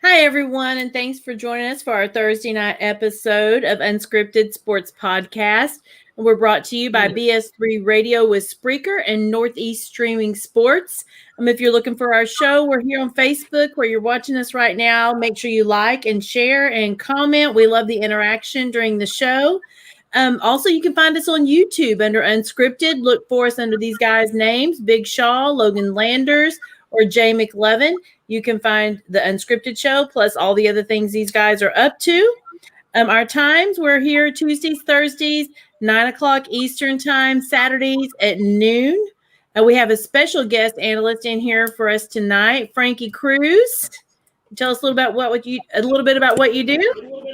Hi, everyone, and thanks for joining us for our Thursday night episode of Unscripted Sports Podcast. And we're brought to you by BS3 Radio with Spreaker and Northeast Streaming Sports. If you're looking for our show, we're here on Facebook where you're watching us right now. Make sure you like and share and comment. We love the interaction during the show. Also, you can find us on YouTube under Unscripted. Look for us under these guys' names, Big Shaw, Logan Landers, or Jay McLovin. You can find the Unscripted show plus all the other things these guys are up to. Our times, we're here Tuesdays, Thursdays, 9 o'clock Eastern time, Saturdays at noon. We have a special guest analyst in here for us tonight, Frankie Cruz. Tell us a little bit about what you do.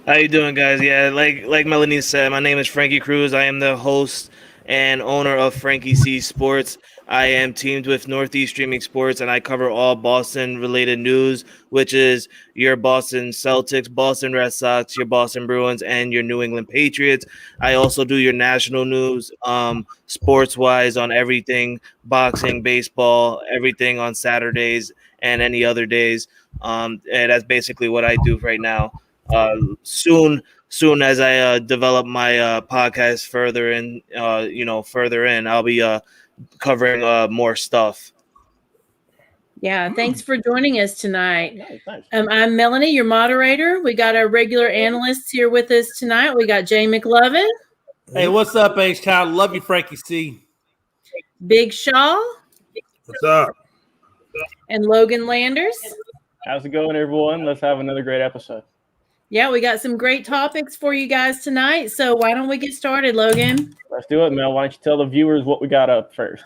How you doing, guys? Yeah, like Melanie said, my name is Frankie Cruz. I am the host and owner of Frankie C Sports. I am teamed with Northeast Streaming Sports, and I cover all Boston-related news, which is your Boston Celtics, Boston Red Sox, your Boston Bruins, and your New England Patriots. I also do your national news, sports-wise, on everything, boxing, baseball, everything on Saturdays and any other days. And that's basically what I do right now. Soon as I develop my podcast further in, I'll be covering more stuff. Yeah, thanks for joining us tonight. I'm Melanie, your moderator. We got our regular analysts here with us tonight. We got Jay McLovin. Hey, what's up, H-Town? Love you, Frankie C. Big Shaw. What's up? And Logan Landers. How's it going, everyone? Let's have another great episode. Yeah, we got some great topics for you guys tonight. So why don't we get started, Logan? Let's do it, Mel. Why don't you tell the viewers what we got up first?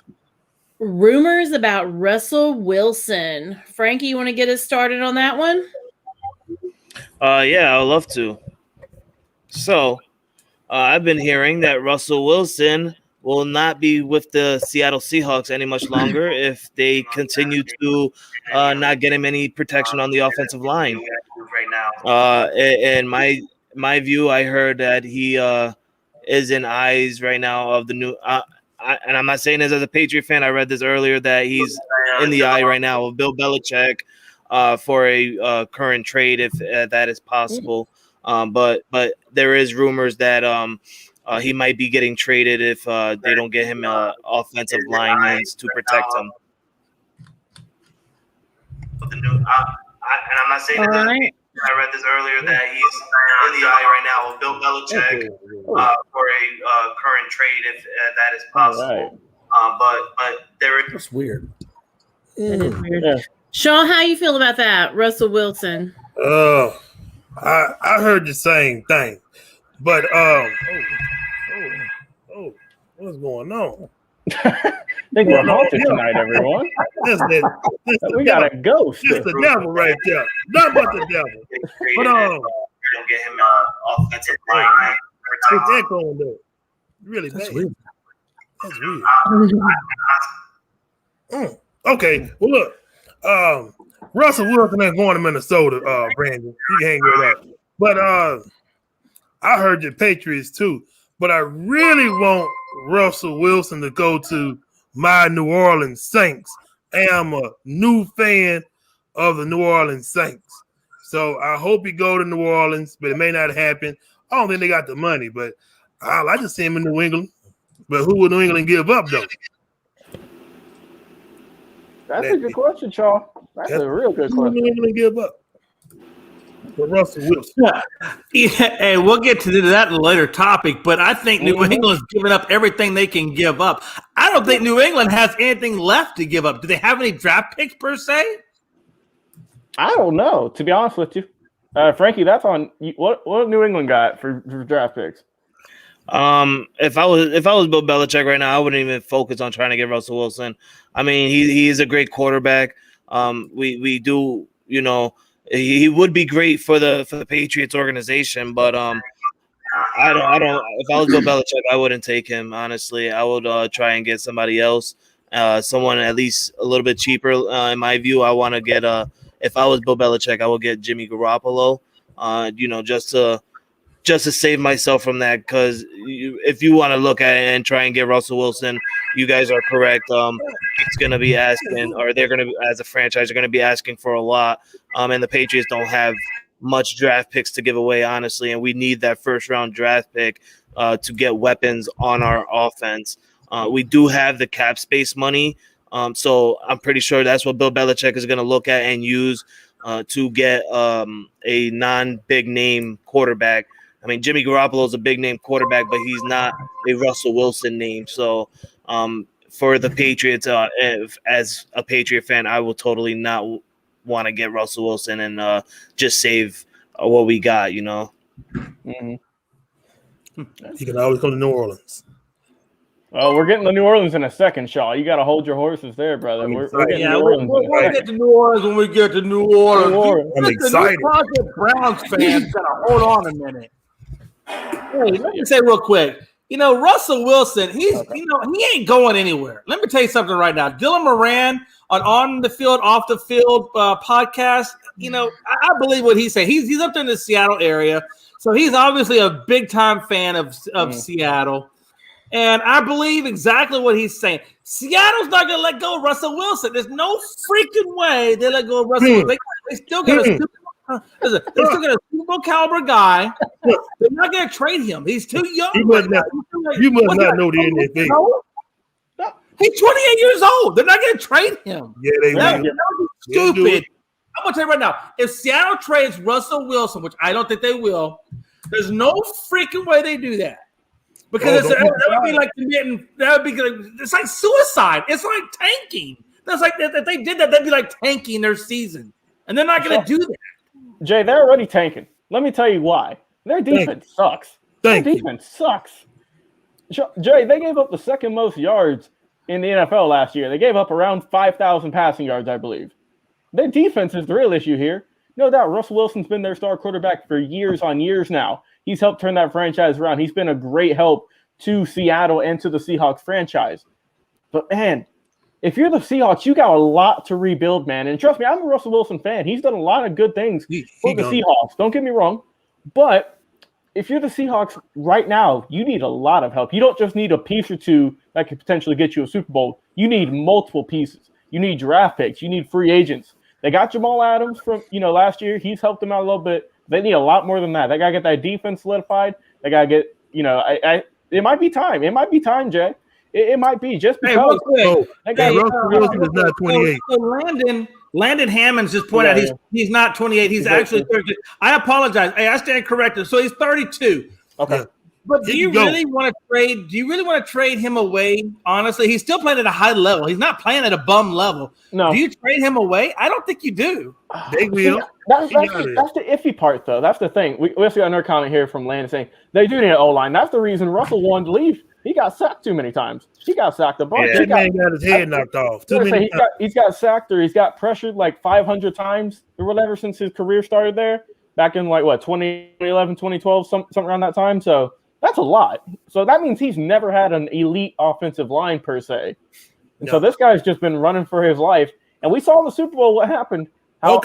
Rumors about Russell Wilson. Frankie, you want to get us started on that one? Yeah, I'd love to. So, I've been hearing that Russell Wilson will not be with the Seattle Seahawks any much longer if they continue to not get him any protection on the offensive line. In my view, I heard that he is in eyes right now of the new. And I'm not saying this as a Patriot fan. I read this earlier that he's in the eye right now of Bill Belichick for a current trade if that is possible. But there is rumors that he might be getting traded if they don't get him offensive linemen to protect him. And I'm not saying that. I read this earlier that he's in the eye right now with Bill Belichick for a current trade if that is possible. But there is. That's weird. That is weird. Yeah. Sean, how you feel about that, Russell Wilson? I heard the same thing, but what's going on? Think we're haunted tonight, everyone. We got a ghost. It's the devil right there. Nothing but the devil. But don't get him offensive line. What's that going to do? Really bad. Weird. That's weird. Okay. Well, look. Russell Wilson ain't going to Minnesota, Brandon. You can hang with that. But I heard the Patriots too. But I really want Russell Wilson to go to my New Orleans Saints. I am a new fan of the New Orleans Saints. So I hope he go to New Orleans, but it may not happen. I don't think they got the money, but I like to see him in New England. But who would New England give up, though? That's a good question, Charles. That's a real good question. Who would New England give up? For Russell Wilson. Yeah, and we'll get to that in a later topic, but I think New England's giving up everything they can give up. I don't think New England has anything left to give up. Do they have any draft picks per se? I don't know, to be honest with you. Frankie, that's on you. What New England got for draft picks? If I was Bill Belichick right now, I wouldn't even focus on trying to get Russell Wilson. I mean, he is a great quarterback. We do, he would be great for the Patriots organization, but I don't. If I was Bill Belichick, I wouldn't take him. Honestly, I would try and get somebody else, someone at least a little bit cheaper. In my view, I want to get if I was Bill Belichick, I would get Jimmy Garoppolo. Just to save myself from that, because if you want to look at it and try and get Russell Wilson, you guys are correct. He's going to be asking, or they're going to, as a franchise, they're going to be asking for a lot. And the Patriots don't have much draft picks to give away, honestly, and we need that first-round draft pick to get weapons on our offense. We do have the cap space money, so I'm pretty sure that's what Bill Belichick is going to look at and use to get a non-big name quarterback. I mean, Jimmy Garoppolo is a big name quarterback, but he's not a Russell Wilson name. So for the Patriots, as a Patriot fan, I will totally not want to get Russell Wilson and just save what we got, Mm-hmm. He can always come to New Orleans. We're getting to New Orleans in a second, Shaw. You got to hold your horses there, brother. We're getting New Orleans. We'll get to New Orleans when we get to New Orleans. I'm excited. The Browns fans gotta hold on a minute. Hey, let me say real quick. Russell Wilson, he ain't going anywhere. Let me tell you something right now. Dylan Moran on the field, off the field podcast. I believe what he's saying. He's up there in the Seattle area, so he's obviously a big time fan of Seattle. And I believe exactly what he's saying. Seattle's not going to let go of Russell Wilson. There's no freaking way they let go of Russell Wilson. They still got a Super Bowl caliber guy. They're not going to trade him. He's too young. You must not know the NFL. He's 28 years old. They're not going to trade him. Yeah, they will. Stupid. I'm going to tell you right now, if Seattle trades Russell Wilson, which I don't think they will, there's no freaking way they do that. Because that would be like committing. That would be it's like suicide. It's like tanking. That's like if they did that, that'd be like tanking their season, and they're not going to do that. Jay, they're already tanking. Let me tell you why. Their defense sucks. Their defense sucks. Jay, they gave up the second most yards in the NFL last year. They gave up around 5,000 passing yards, I believe. Their defense is the real issue here. No doubt, Russell Wilson's been their star quarterback for years on years now. He's helped turn that franchise around. He's been a great help to Seattle and to the Seahawks franchise. But, man, if you're the Seahawks, you got a lot to rebuild, man. And trust me, I'm a Russell Wilson fan. He's done a lot of good things for the Seahawks. Don't get me wrong. But if you're the Seahawks right now, you need a lot of help. You don't just need a piece or two that could potentially get you a Super Bowl. You need multiple pieces. You need draft picks. You need free agents. They got Jamal Adams from, last year. He's helped them out a little bit. They need a lot more than that. They got to get that defense solidified. They got to get, it might be time. It might be time, Jay. It might be just because. Russell Wilson is not 28. So Landon Hammonds just pointed out he's not 28. He's actually 32. I apologize. Hey, I stand corrected. So he's 32. Okay. Yeah. But do you really want to trade? Do you really want to trade him away? Honestly, he's still playing at a high level. He's not playing at a bum level. No. Do you trade him away? I don't think you do. They will. That's the iffy part, though. That's the thing. We also got another comment here from Landon saying they do need an O-line. That's the reason Russell wanted to leave. He got sacked too many times. He got sacked a bunch. Yeah, that man got his head knocked off. He's got sacked or he's got pressured like 500 times or whatever since his career started there back in 2011, 2012, something around that time. So that's a lot. So that means he's never had an elite offensive line per se. And so this guy's just been running for his life. And we saw in the Super Bowl what happened. I like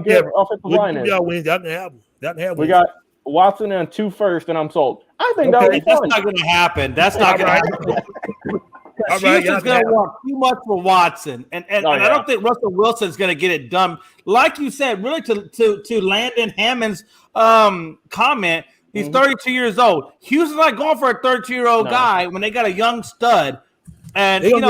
that. Offensive line is. Y'all wins. Y'all can have them. We got Watson and 2 first, and I'm sold. I think that's not going to happen. That's not going to happen. Houston's going to want too much for Watson, and I don't think Russell Wilson's going to get it done. Like you said, really to Landon Hammond's comment, he's 32 years old. Houston's not going for a 32-year-old guy when they got a young stud, and what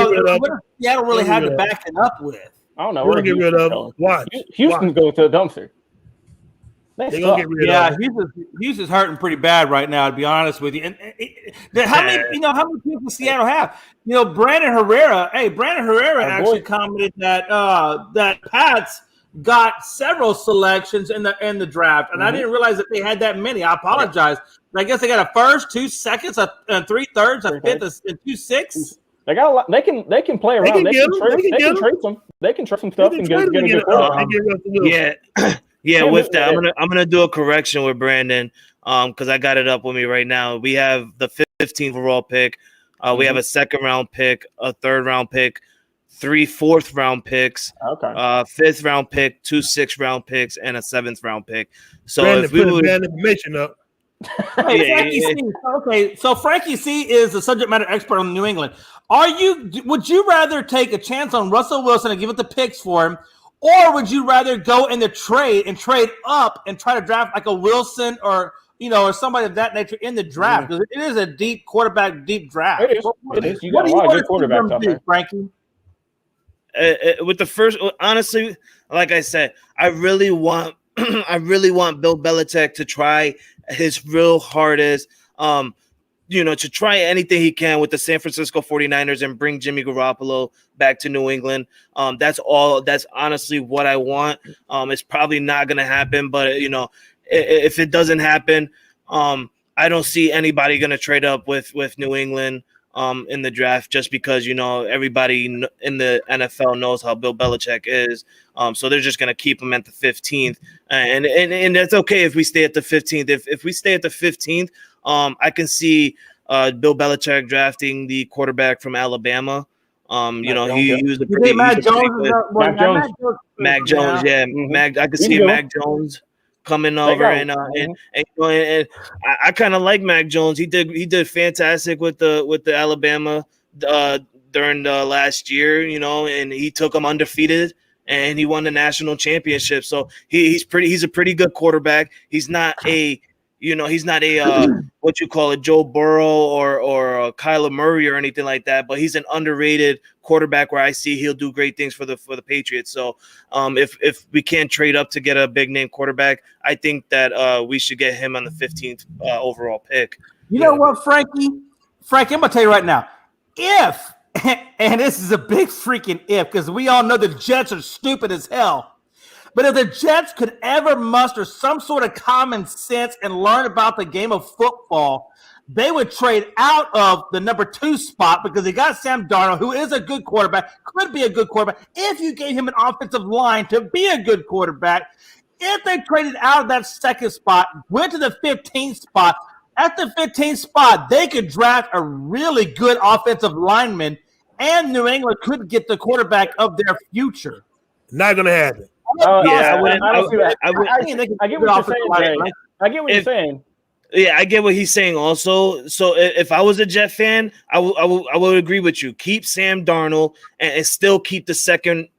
does Seattle really have to back it up with? I don't know. We're going to get rid of him. Watch. Houston's going to the dumpster. They're going to get rid of him. Houston's hurting pretty bad right now, to be honest with you. And how many people does Seattle have? Brandon Herrera. Hey, Brandon Herrera actually commented that that Pats got several selections in the draft, and I didn't realize that they had that many. I apologize. I guess they got a first, 2 seconds, a 3 thirds, a fifth, and 2 sixths. They got a lot. They can play around. They can trade some. They can trade some stuff and get a good quarterback. Yeah. With that, I'm gonna do a correction with Brandon. Because I got it up with me right now. We have the 15th overall pick. We have a 2nd round pick, a 3rd round pick, 3 4th round picks, 5th round pick, 2 6th round picks, and a 7th round pick. So Brandon, if we would information up. Okay, so Frankie C is a subject matter expert on New England. Would you rather take a chance on Russell Wilson and give it the picks for him, or would you rather go in the trade and trade up and try to draft like a Wilson or somebody of that nature in the draft? Because it is a deep quarterback, deep draft. It is. You got a lot of good quarterbacks out there, Frankie. With the first, honestly, like I said, I really want Bill Belichick to try his real hardest, to try anything he can with the San Francisco 49ers and bring Jimmy Garoppolo back to New England. That's honestly what I want. It's probably not going to happen, but if it doesn't happen, I don't see anybody going to trade up with New England in the draft, just because everybody in the NFL knows how Bill Belichick is. So they're just going to keep him at the 15th, and that's okay if we stay at the 15th. If we stay at the 15th, I can see Bill Belichick drafting the quarterback from Alabama. He used a pretty Mac Jones. Mac Jones, yeah. I could see Mac Jones coming over, and I kind of like Mac Jones. He did fantastic with the Alabama during the last year, and he took them undefeated and he won the national championship. So he's a pretty good quarterback. He's not a what you call a Joe Burrow or a Kyler Murray or anything like that, but he's an underrated quarterback where I see he'll do great things for the Patriots. So if we can't trade up to get a big name quarterback, I think that we should get him on the 15th overall pick. You know what, Frankie, I'm gonna tell you right now, if and this is a big freaking if, because we all know the Jets are stupid as hell. But if the Jets could ever muster some sort of common sense and learn about the game of football, they would trade out of the number 2 spot, because they got Sam Darnold, who is a good quarterback, could be a good quarterback if you gave him an offensive line to be a good quarterback. If they traded out of that 2nd spot, went to the 15th spot, at the 15th spot, they could draft a really good offensive lineman, and New England could get the quarterback of their future. Not going to happen. I get what you're saying, Jay. I get what you're saying. Yeah, I get what he's saying also. So if I was a Jet fan, I would agree with you. Keep Sam Darnold and still keep the second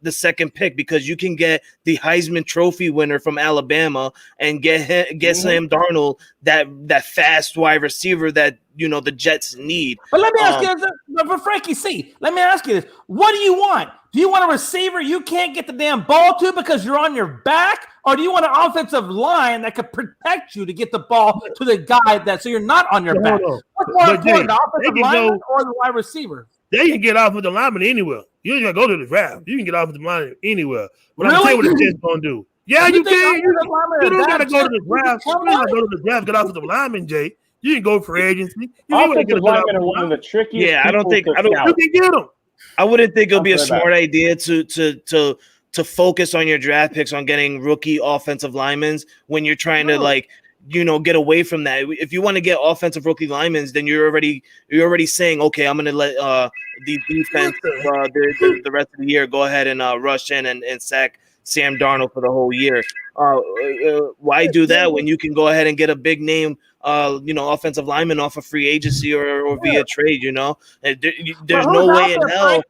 pick, because you can get the Heisman Trophy winner from Alabama and get Sam Darnold, that fast wide receiver that the Jets need. But let me ask you this, for Frankie C. Let me ask you this: what do you want? Do you want a receiver you can't get the damn ball to because you're on your back? Or do you want an offensive line that could protect you to get the ball to the guy so you're not on your back? What's more important, the offensive lineman or the wide receiver? They can get off with the lineman anywhere. You ain't got to go to the draft. You can get off with the lineman anywhere. But I'm telling you what the Jets going to do. Yeah, you can. You don't got to go to the draft. You don't got to go to the draft, get off with the lineman, Jay. You can go for agency. Offensive linemen are one of the trickiest. Yeah, you can get them. I wouldn't think it'll be a smart idea to focus on your draft picks on getting rookie offensive linemen when you're trying to get away from that. If you want to get offensive rookie linemen, then you're already saying, okay, I'm going to let the defense the rest of the year go ahead and rush in and sack Sam Darnold for the whole year. Why do that when you can go ahead and get a big name offensive lineman off of free agency or via trade? There's no way in hell.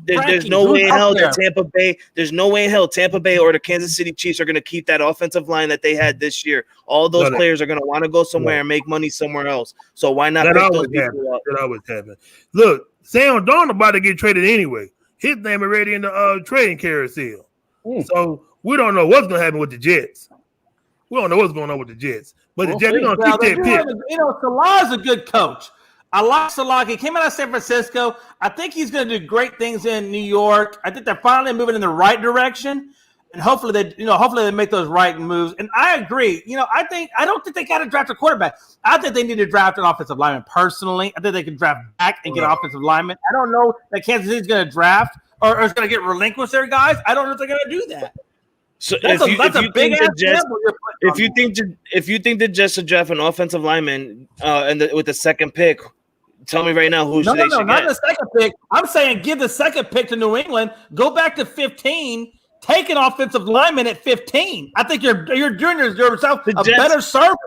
There's no way in hell that Tampa Bay or the Kansas City Chiefs are going to keep that offensive line that they had this year. All those players are going to want to go somewhere and make money somewhere else. So why not pick those people up? That always happens. Look, Sam Darnold about to get traded anyway. His name already in the trading carousel. So we don't know what's going to happen with the Jets. We don't know what's going on with the Jets. But the Jets are going to keep that pick. Salah's a good coach. I like Salah. He came out of San Francisco. I think he's going to do great things in New York. I think they're finally moving in the right direction. and hopefully they make those right moves. And I agree. I don't think they got to draft a quarterback. I think they need to draft an offensive lineman. Personally, I think they can draft back and get an offensive lineman. I don't know that Kansas City's going to draft or is going to get relinquished their guys. I don't know if they're going to do that. So that's a big ass gamble. If you think the Jets should draft an offensive lineman with the second pick, tell me right now who should they should not get. the second pick. I'm saying give the second pick to New England. Go back to 15. Take an offensive lineman at 15. I think you're doing yourself a better service.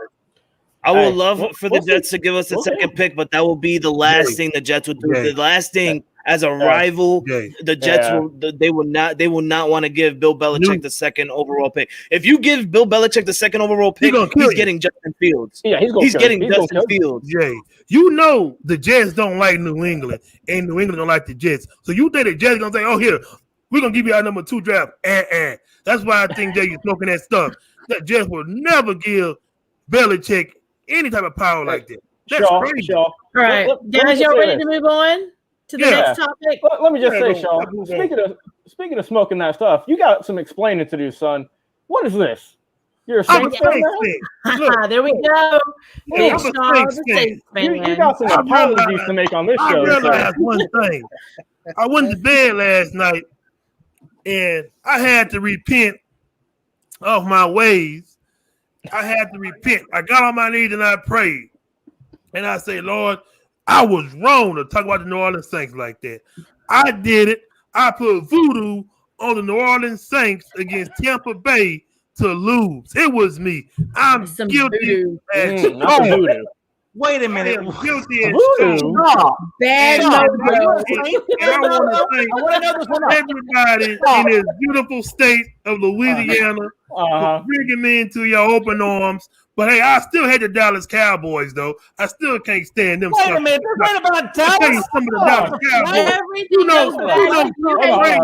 I would love for the Jets to give us the second pick, but that will be the last thing the Jets would do. The last thing as a rival, the Jets will not want to give Bill Belichick the second overall pick. If you give Bill Belichick the second overall pick, he's getting Justin Fields. Yeah, he's getting Justin Fields. Jay, the Jets don't like New England, and New England don't like the Jets. So you think the Jets gonna say, "Oh, here, we're gonna give you our number 2 draft"? That's why I think Jay, you're smoking that stuff. That Jets will never give Belichick any type of power like that. That's crazy. All right, guys, y'all ready to move on to the next topic? Let me just say, Shaw, speaking of smoking that stuff, you got some explaining to do, son. What is this? You're a Saints fan? There we go. I'm a Saints fan. You got some apologies to make on this show. I realized one thing. I went to bed last night, and I had to repent of my ways. I had to repent. I got on my knees and I prayed. And I said, Lord, I was wrong to talk about the New Orleans Saints like that. I did it. I put voodoo on the New Orleans Saints against Tampa Bay to lose. It was me. I'm guilty. Wait a minute. I'm guilty as bad. I want to thank everybody in this beautiful state of Louisiana for bringing me into your open arms. But hey, I still hate the Dallas Cowboys, though. I still can't stand them. Wait a minute, what about Dallas? Some of the Dallas Cowboys.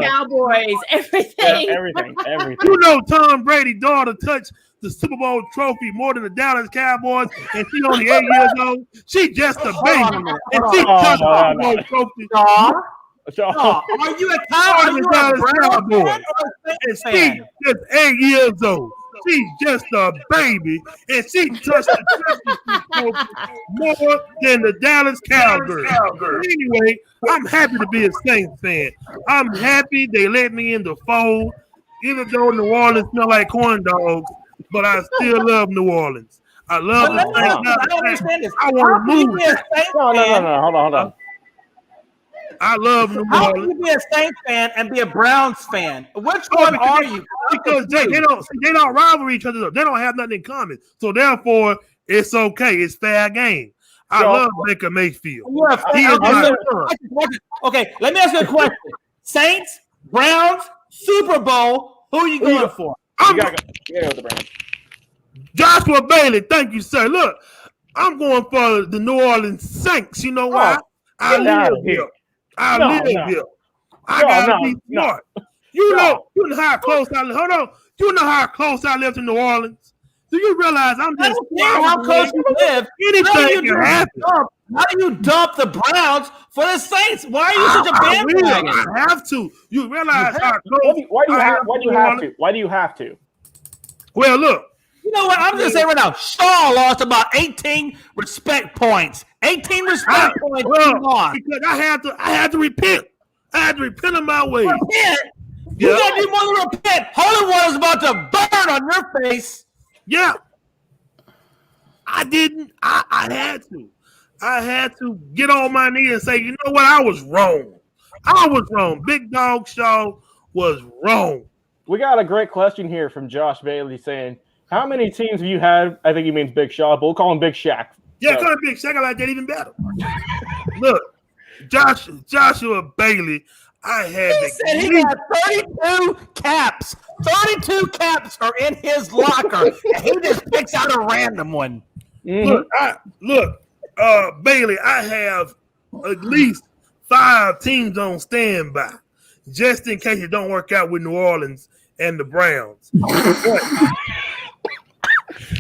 Cowboys. Everything. You know, Tom Brady's daughter touched the Super Bowl trophy more than the Dallas Cowboys, and she only 8 years old. She just a baby, and she touched the Super Bowl trophy. Are you a Cowboy? And she just 8 years old. She's just a baby, and she touched the trophy more than the Dallas Cowboys. Anyway, I'm happy to be a Saints fan. I'm happy they let me in the fold, even though New Orleans smell like corn dogs. But I still love New Orleans. I love the Saints. I don't understand this. I want to move. No. Hold on. I love New Orleans. How can you be a Saints fan and be a Browns fan? Which one are you? Because they don't rival each other. They don't have nothing in common. So therefore, it's okay. It's fair game. I love Baker Mayfield. He is my son. Okay, let me ask you a question. Saints, Browns, Super Bowl. Who are you going for? You gotta go with the Browns. Joshua Bailey, thank you, sir. Look, I'm going for the New Orleans Saints. You know why? I live here. I gotta be smart. You know how close I live. Hold on. You know how close I live to New Orleans. Do you realize I'm just how close you live? Anything can happen. How do you dump the Browns for the Saints? Why are you such a bandwagon? I have to. You realize how close? Why do you have to? Well, look. You know what? I'm going to say right now, Shaw lost about 18 respect points. 18 respect points. Well, because I had to repent. I had to repent of my ways. Repent? You got to do more than repent. Holy water is about to burn on your face. Yeah. I didn't. I had to. I had to get on my knee and say, you know what? I was wrong. I was wrong. Big Dog Shaw was wrong. We got a great question here from Josh Bailey saying, how many teams have you had? I think he means Big Shaw, but we'll call him Big Shaq. Yeah, call him Big Shaq. I like that even better. Look, Joshua Bailey, I had he said he got 32 caps. 32 caps are in his locker. And he just picks out a random one. Look, Bailey, I have at least 5 teams on standby, just in case it don't work out with New Orleans and the Browns.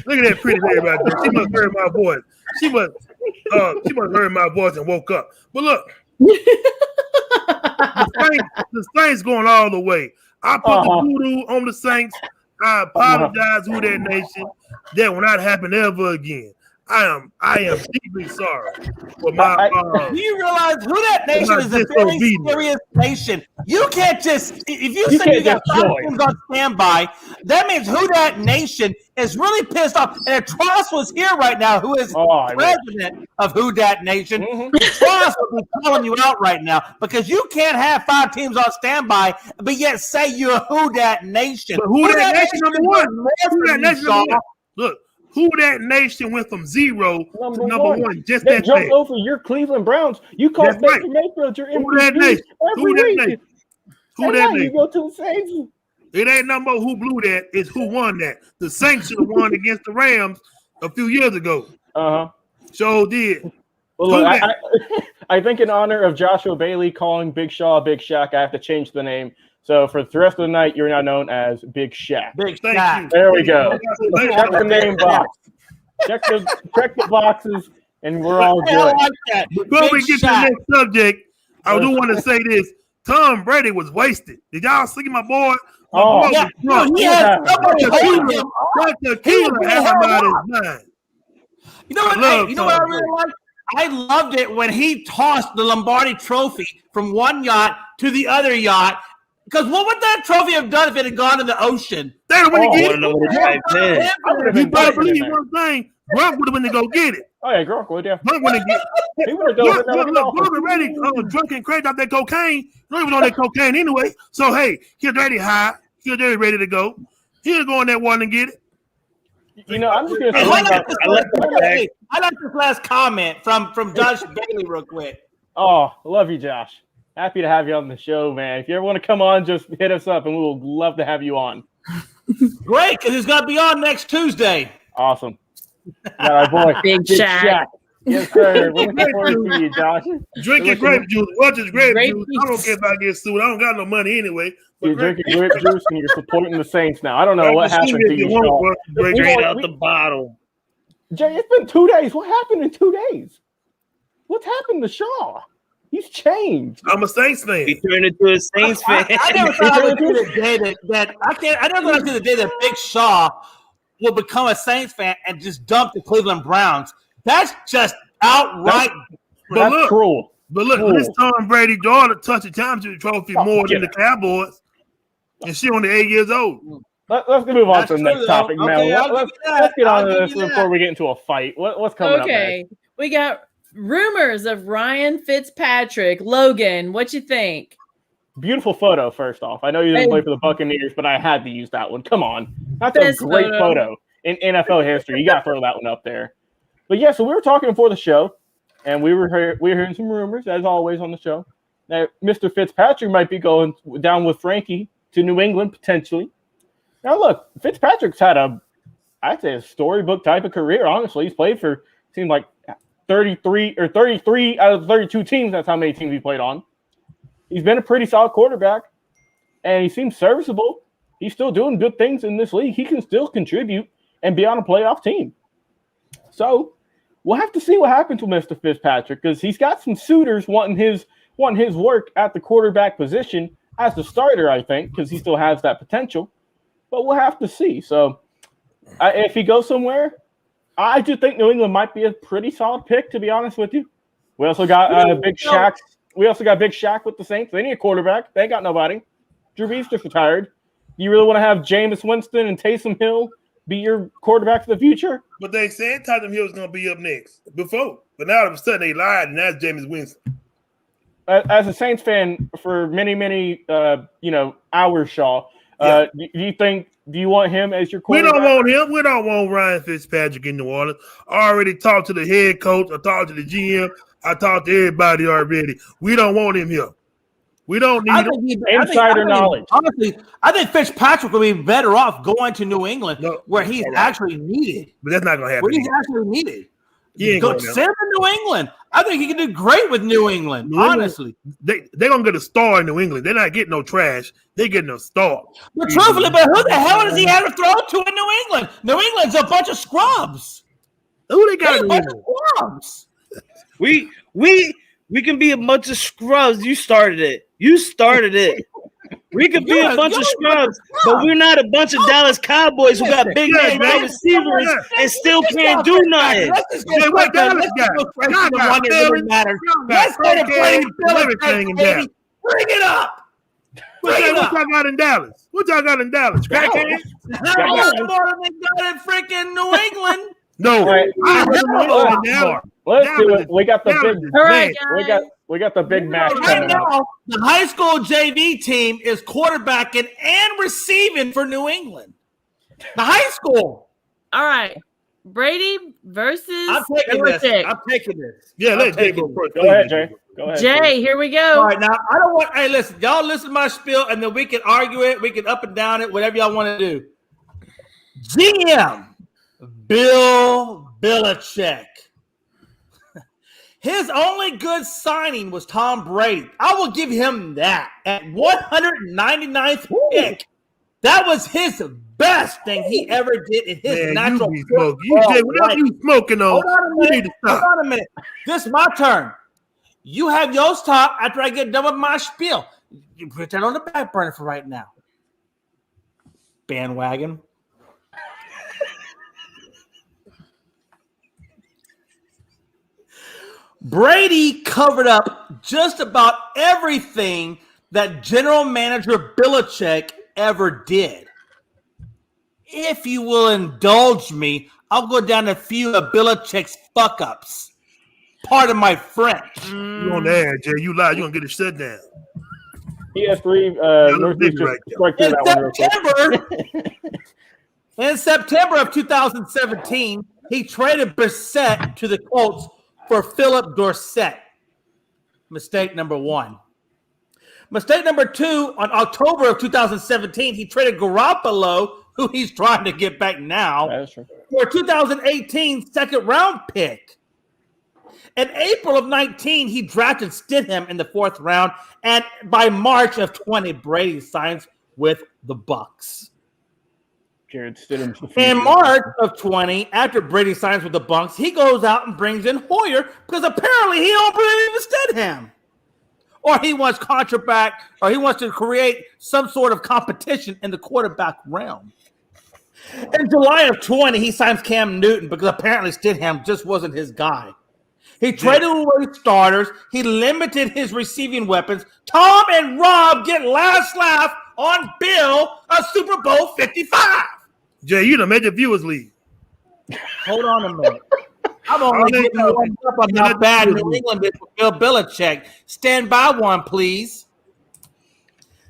Look at that pretty lady right there. She must have heard my voice. She must have heard my voice and woke up. But look, the Saints going all the way. I put the voodoo on the Saints. I apologize, Who That Nation. That will not happen ever again. I am deeply sorry for my. Do you realize Who That Nation is a very serious nation? You can't just if you say you got 5 teams on standby, that means Who That Nation is really pissed off. And if Tross was here right now, who is president of Who Dat Nation, Tross would be calling you out right now because you can't have 5 teams on standby, but yet say you're Who Dat Nation. But Who That Nation number one? Who That Nation number one? Look. Who That Nation went from 0 to number one. Just they that jumped thing. over your Cleveland Browns. You call Baker Mayfield your MVP. Who That Nation? Who That Nation? Who That Nation? You go to the Saints. It ain't no more who blew that. It's who won that. The Saints should have won against the Rams a few years ago. So did. Well, look, I think in honor of Joshua Bailey calling Big Shaw Big Shaq, I have to change the name. So for the rest of the night, you're now known as Big Shaq. Big Shaq. There we go. Check the name box. Check the boxes, and we're all good. I like that. Before we get to the next subject, I do want to say this. Tom Brady was wasted. Did y'all see my boy? He had the tequila had him out of his mind. You know what? I really liked? I loved it when he tossed the Lombardi Trophy from one yacht to the other yacht. Because what would that trophy have done if it had gone in the ocean? They would have get it. You better believe one thing. Gronk would have been to go get it. Oh yeah, Gronk would have. Gronk would have get it. He would have done it. Gronk already drunk and crazy off that cocaine. You don't even know that cocaine anyway. So hey, he's already high. He's already ready to go. He'll go in that one and get it. You know, I'm just gonna say I like this last comment from Josh Bailey real quick. Oh, love you, Josh. Happy to have you on the show, man. If you ever want to come on, just hit us up, and we will love to have you on. Great, because he's going to be on next Tuesday. Awesome. Got our boy, Big Shaq. Yes, sir. Looking forward to you, Josh. Drinking grape juice. Watch his grape juice. I don't care if I get sued. I don't got no money anyway. You're drinking grape juice, and you're supporting the Saints now. I don't know what happened to you, Shaw. Straight out the bottle. Jay, it's been 2 days. What happened in 2 days? What's happened to Shaw? He's changed. I'm a Saints fan. He turned into a Saints fan. I never thought I would see the day I never thought I'd see the day that Big Shaw will become a Saints fan and just dump the Cleveland Browns. That's just outright. That's cruel. But look, this Tom Brady daughter touched the championship trophy more than the Cowboys, and she only 8 years old. Let's move on to the next topic, Mel. Let's get on to this before we get into a fight. What's coming up next? Okay, we got rumors of Ryan Fitzpatrick. Logan, what you think? Beautiful photo, first off. I know you didn't play for the Buccaneers, but I had to use that one. Come on. That's a great photo in NFL history. You got to throw that one up there. But yeah, so we were talking before the show, and we were hearing some rumors, as always on the show, that Mr. Fitzpatrick might be going down with Frankie to New England, potentially. Now, look, Fitzpatrick's had I'd say a storybook type of career, honestly. He's played for, seemed like 33 out of 32 teams. That's how many teams he played on. He's been a pretty solid quarterback, and he seems serviceable. He's still doing good things in this league. He can still contribute and be on a playoff team. So we'll have to see what happens with Mr. Fitzpatrick, because he's got some suitors wanting his work at the quarterback position as the starter, I think, because he still has that potential. But we'll have to see. So if he goes somewhere, I do think New England might be a pretty solid pick, to be honest with you. We also got Big Shaq. We also got Big Shaq with the Saints. They need a quarterback. They ain't got nobody. Drew Brees just retired. Do you really want to have Jameis Winston and Taysom Hill be your quarterback for the future? But they said Taysom Hill was going to be up next before. But now all of a sudden they lied, and that's Jameis Winston. As a Saints fan for many hours, Shaw, do you want him as your quarterback? We don't want him. We don't want Ryan Fitzpatrick in New Orleans. I already talked to the head coach. I talked to the GM. I talked to everybody already. We don't want him here. We don't need insider knowledge. Honestly, I think Fitzpatrick will be better off going to New England where he's actually needed. But that's not going to happen. Where he's actually needed. Send him to New England. I think he can do great with New England, honestly. They're going to get a star in New England. They're not getting no trash. They're getting a star. But truthfully, who the hell does he have to throw to in New England? New England's a bunch of scrubs. Who they got in New England? Scrubs. We can be a bunch of scrubs. You started it. We could be a bunch of scrubs, but we're not a bunch of Dallas Cowboys who got big head wide receivers and still can't do nothing. Let's go to Brady Belichick, baby. Bring it up. What y'all got in Dallas? Crackhead? More than they got in freaking New England. No. Let's do it. We got the big. All right, we got the big match Right coming up. now, the high school JV team is quarterbacking and receiving for New England. The high school. All right. Brady versus I'm taking this. Yeah, let Jay go first. Go ahead, Jay. Jay, here we go. All right, now I don't want. Hey, listen, y'all listen to my spiel, and then we can argue it. We can up and down it, whatever y'all want to do. GM Bill Belichick. His only good signing was Tom Brady. I will give him that at 199th pick. That was his best thing he ever did in his natural. Jay, whatever you smoking on, you need to stop. Hold on a minute. This is my turn. You have yours talk after I get done with my spiel. You put that on the back burner for right now. Bandwagon. Brady covered up just about everything that general manager Belichick ever did. If you will indulge me, I'll go down a few of Belichick's fuck-ups. Pardon my French. You on the air, Jay. You lie. You're going to get it shut down. PS3, Northeast strike through that one. In September of 2017, he traded Brissett to the Colts for Philip Dorsett. Mistake number one. Mistake number two, on October of 2017, he traded Garoppolo, who he's trying to get back now, for a 2018 second-round pick. In April of 19, he drafted Stidham in the fourth round, and by March of 20, Brady signs with the Bucs. Jared Stidham's the In March of 20, after Brady signs with the Bucs, he goes out and brings in Hoyer because apparently he don't believe in Stidham. Or he wants contract, or he wants to create some sort of competition in the quarterback realm. In July of 20, he signs Cam Newton because apparently Stidham just wasn't his guy. He traded away starters. He limited his receiving weapons. Tom and Rob get last laugh on Bill of Super Bowl 55. Jay, you done made your viewers leave. Hold on a minute. I'm only getting warmed up on how bad New England is with Bill Belichick. Stand by one, please.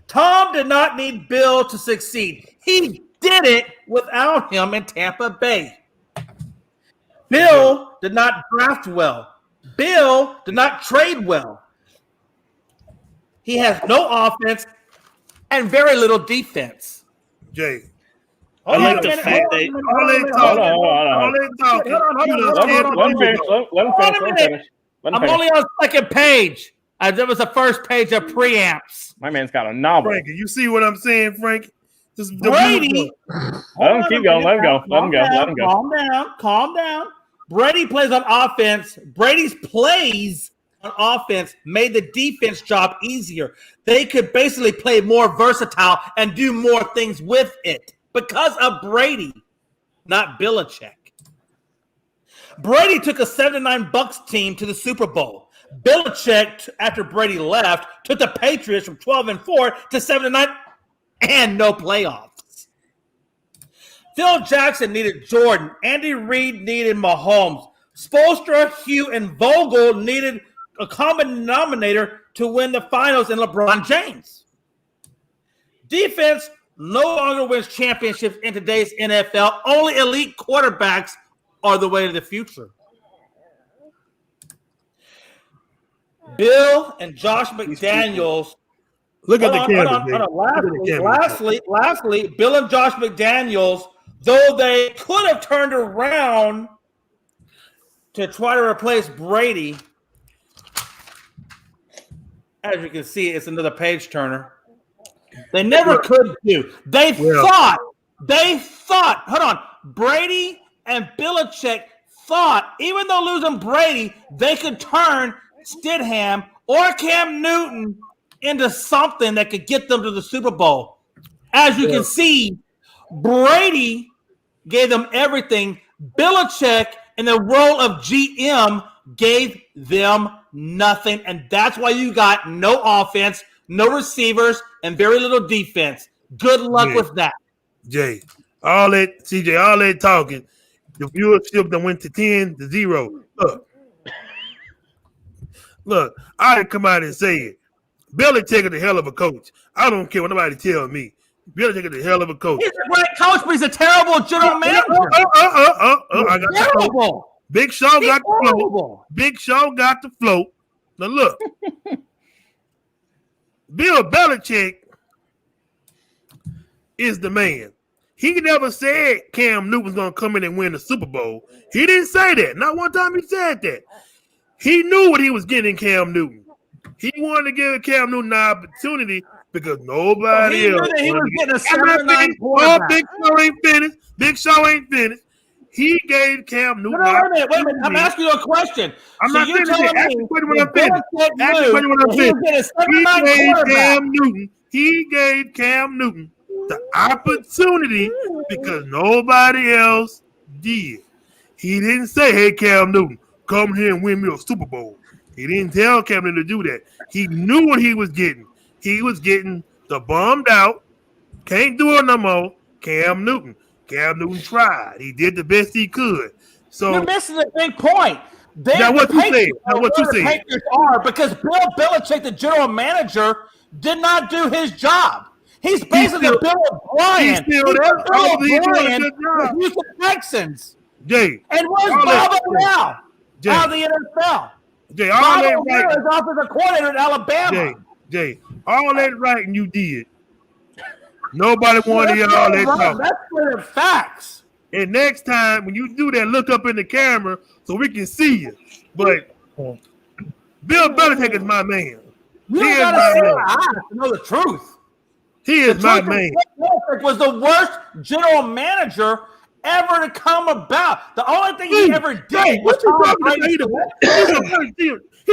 Tom did not need Bill to succeed. He did it without him in Tampa Bay. Bill did not draft well. Bill did not trade well. He has no offense and very little defense. Jay. I like the fact that let him finish. I'm only on the second page. There was the first page of preamps. My man's got a novel. Frankie, you see what I'm saying, Frank? Brady. Let him keep going. Let him go. Calm down. Brady plays on offense. Brady's plays on offense made the defense job easier. They could basically play more versatile and do more things with it because of Brady, not Belichick. Brady took a 7-9 Bucs team to the Super Bowl. Belichick, after Brady left, took the Patriots from 12-4 to 7-9 and no playoffs. Phil Jackson needed Jordan. Andy Reid needed Mahomes. Spoelstra, Hugh, and Vogel needed a common denominator to win the finals in LeBron James. Defense no longer wins championships in today's NFL. Only elite quarterbacks are the way to the future. Bill and Josh McDaniels. Look at the camera. Lastly, Bill and Josh McDaniels, though they could have turned around to try to replace Brady, as you can see, it's another page turner. They never could do. They thought, hold on, Brady and Belichick thought, even though losing Brady, they could turn Stidham or Cam Newton into something that could get them to the Super Bowl. As you can see, Brady gave them everything. Belichick, in the role of GM, gave them nothing. And that's why you got no offense, no receivers, and very little defense. Good luck with that. Jay, all that talking, the viewership that went to 10-0. Look, I come out and say it. Belichick is a hell of a coach. I don't care what nobody tells me. Belichick is a hell of a coach. He's a great coach, but he's a terrible general manager. I got terrible. Big Show got the float. Big Show got the float. Now look, Bill Belichick is the man. He never said Cam Newton was going to come in and win the Super Bowl. He didn't say that. Not one time he said that. He knew what he was getting in Cam Newton. He wanted to give Cam Newton an opportunity because nobody else. He was getting a 7-9 quarterback. Big Show ain't finished. He gave Cam Newton. Wait a minute. I'm asking you a question. I'm not you're telling telling you. He gave Cam Newton the opportunity because nobody else did. He didn't say, "Hey, Cam Newton, come here and win me a Super Bowl." He didn't tell Cam Newton to do that. He knew what he was getting. He was getting the bummed out, can't do it no more, Cam Newton. Cam Newton tried. He did the best he could. So you're missing a big point. Now what you say? Patriots are because Bill Belichick, the general manager, did not do his job. He's basically the Bill O'Brien. He's the Bill O'Brien of the Houston Texans. Jay. And where's Bob now? Out of the NFL. Jay, all that right. Is offensive coordinator in Alabama. Jay, all that writing you did. Nobody wanted to hear all that talk. That's clear facts. And next time when you do that, look up in the camera so we can see you. But Bill Belichick is my man. You gotta know the truth. He is my man. Belichick was the worst general manager ever to come about. The only thing he ever did was He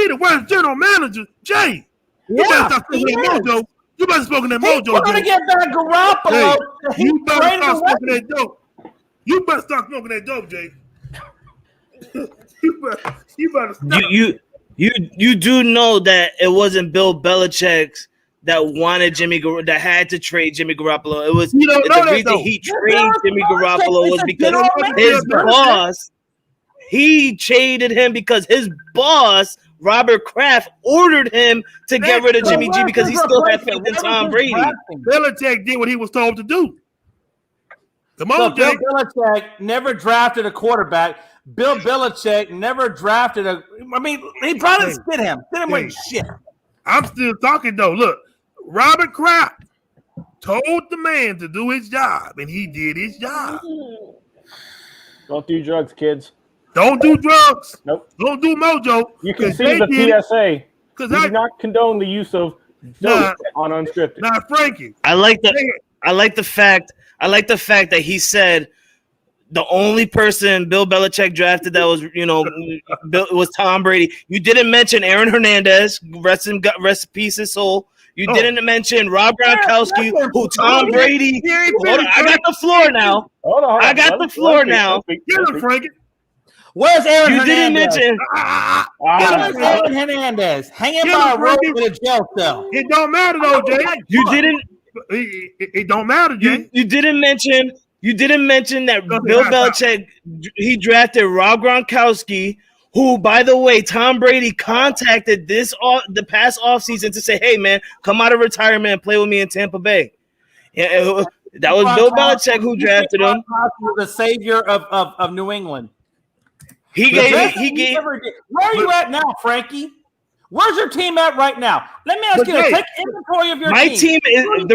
the worst general manager, Jay. You better stop spoken that mojo. You better spoken that mojo. We're gonna get back Garoppolo. Hey, you better stop smoking that dope. You better stop smoking that dope, Jay. you better stop. You do know that it wasn't Bill Belichick's that wanted that had to trade Jimmy Garoppolo. It was the reason he traded Jimmy Garoppolo was because his boss. He traded him because his boss, Robert Kraft, ordered him to get rid of Jimmy G because he still had faith in Tom Brady. Belichick did what he was told to do. Come on, Bill Belichick never drafted a quarterback. Bill Belichick never drafted he probably did him. Did him with shit. I'm still talking though. Look, Robert Kraft told the man to do his job, and he did his job. Don't do drugs, kids. Don't do drugs. Nope. Don't do mojo. You can see the PSA. We do not condone the use of dope on Unscripted. Nah, Frankie. I like the fact that he said the only person Bill Belichick drafted that was, was Tom Brady. You didn't mention Aaron Hernandez, rest in peace his soul. You didn't mention Rob Gronkowski, who Tom Brady. I got the floor now. I got the floor now. Get him, Frankie. Where's Aaron You Hernandez? didn't mention. Aaron Hernandez hanging by a rope in a jail cell. It don't matter though, Jay. You didn't. It don't matter, Jay. You didn't mention. You didn't mention that Bill Belichick he drafted Rob Gronkowski, who, by the way, Tom Brady contacted the past offseason to say, "Hey, man, come out of retirement and play with me in Tampa Bay." Yeah, that was Bill Belichick who drafted him. The savior of New England. He gave. Where are you at now, Frankie? Where's your team at right now? Let me ask you. Take inventory of your team. My team is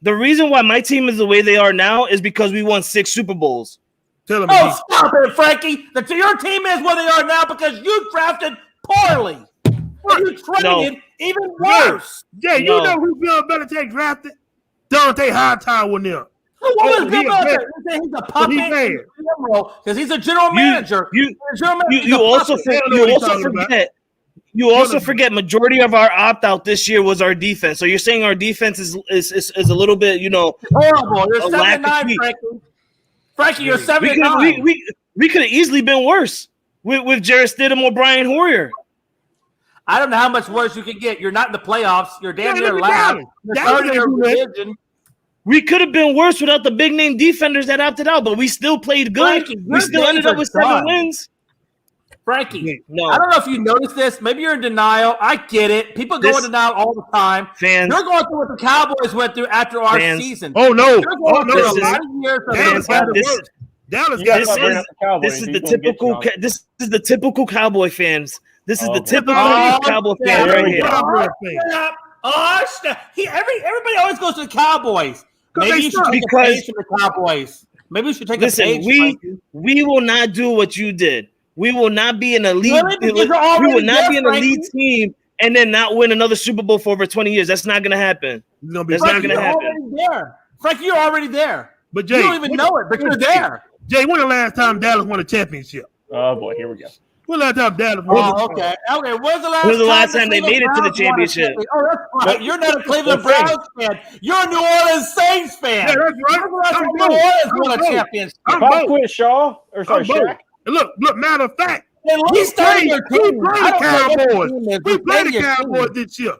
the reason why my team is the way they are now is because we won 6 Super Bowls. Stop it, Frankie. Your team is where they are now because you drafted poorly. You traded even worse. Jay, you know who Bill Belichick drafted? Dante Hightower now. What was Bill Belichick? He's a puppet because he's a general manager. You also forget You also forget majority of our opt-out this year was our defense. So you're saying our defense is a little bit, horrible. You're 7-9, Frankie. Frankie, you're 7-9. We could have easily been worse with Jarrett Stidham or Brian Hoyer. I don't know how much worse you can get. You're not in the playoffs. You're damn near last. You're third in your division. We could have been worse without the big name defenders that opted out, but we still played good. Frankie, we still ended up with 7 wins. Frankie, no. I don't know if you noticed this. Maybe you're in denial. I get it. People go in denial all the time. Fans, you're going through what the Cowboys went through after our season. Oh no! You're going through a lot of years of Dallas got this is the typical Cowboy fans. This is the typical Cowboy fan right here. Everybody always goes to the Cowboys. Maybe you should take a page from the Cowboys. Maybe we should take a page. We will not do what you did. We will not be an elite. We will not be an elite team and then not win another Super Bowl for over 20 years. That's not going to happen. That's not going to happen. Frankie, you're already there. But Jay, you don't even know it, but you're there. Jay, when the last time Dallas won a championship? Oh boy, here we go. When the last time Dallas won? Okay. When's the last time they made it to the championship? Oh, that's right. You're not a Cleveland Browns fan. You're a New Orleans Saints fan. Yeah, that's right. New Orleans won a championship. Pop quiz, Shaw. Or sorry, Shaq. Look, matter of fact, we played the Cowboys. We played the Cowboys this year.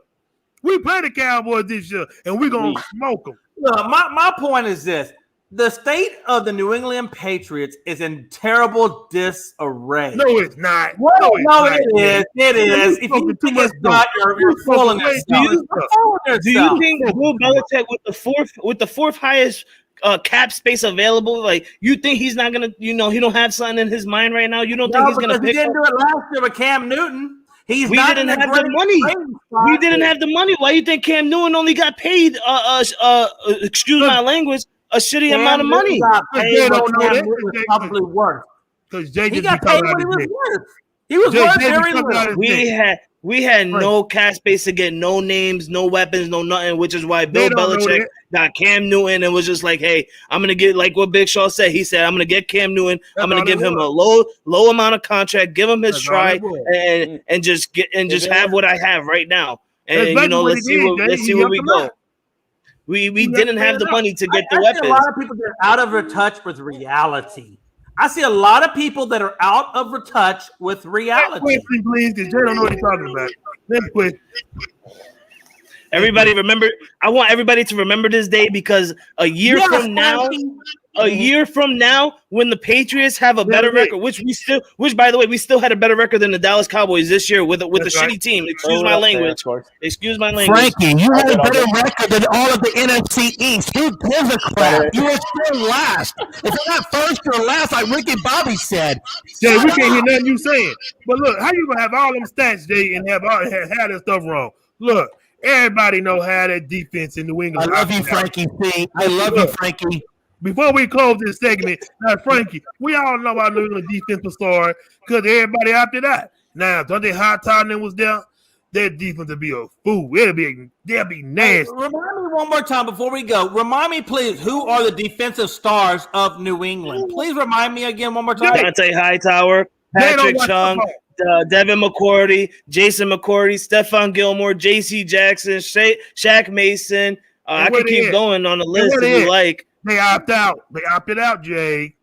We played the Cowboys this year, and we're going to smoke them. Look, my point is this. The state of the New England Patriots is in terrible disarray. No, it's not. It is. It is. If you think it's not, you're fooling yourself. Do you think Bill Belichick with the fourth highest cap space available, like you think he's not gonna, he don't have something in his mind right now? You don't think he's gonna pick? He didn't do it last year with Cam Newton. We didn't have the money. We didn't have the money. Why you think Cam Newton only got paid? Excuse my language. A shitty amount of money. They don't know that. Probably worth. Because Jay he got paid what he was worth. He was worth very little. We had no cash space to get no names, no weapons, no nothing, which is why Bill Belichick got Cam Newton and was just like, hey, I'm going to get, like what Big Shaw said. He said, I'm going to get Cam Newton. I'm going to give him a low amount of contract, give him his try, and just have what I have right now. And, let's see where we go. We didn't have the money to get the weapons. A lot of people that are out of touch with reality. I see a lot of people that are out of touch with reality. Next question, please, because Jay don't know what he's talking about. Next question. Everybody remember. I want everybody to remember this day because a year from now, when the Patriots have a better record, which by the way, we still had a better record than the Dallas Cowboys this year with a shitty team. Excuse my language. Excuse my language. Frankie, you had a better record than all of the NFC East. Who gives a crap? You were still last. If you're not first, you're last, like Ricky Bobby said. Jay, we can't hear nothing you saying. But look, how you gonna have all them stats, Jay, and have that stuff wrong? Look, everybody know how that defense in New England. I love you, Frankie. I love you, Frankie. Before we close this segment, now Frankie, we all know our New England defensive star because everybody opted out. Now, don't they high Tottenham was there? Their defense would be a fool. They'll be nasty. Remind me one more time before we go. Remind me, please, who are the defensive stars of New England? Please remind me again one more time. Dante Hightower, Patrick Chung, Devin McCourty, Jason McCourty, Stephon Gilmore, J.C. Jackson, Shaq Mason. I can keep going on the list if you like. They opt out. They opted out, Jay.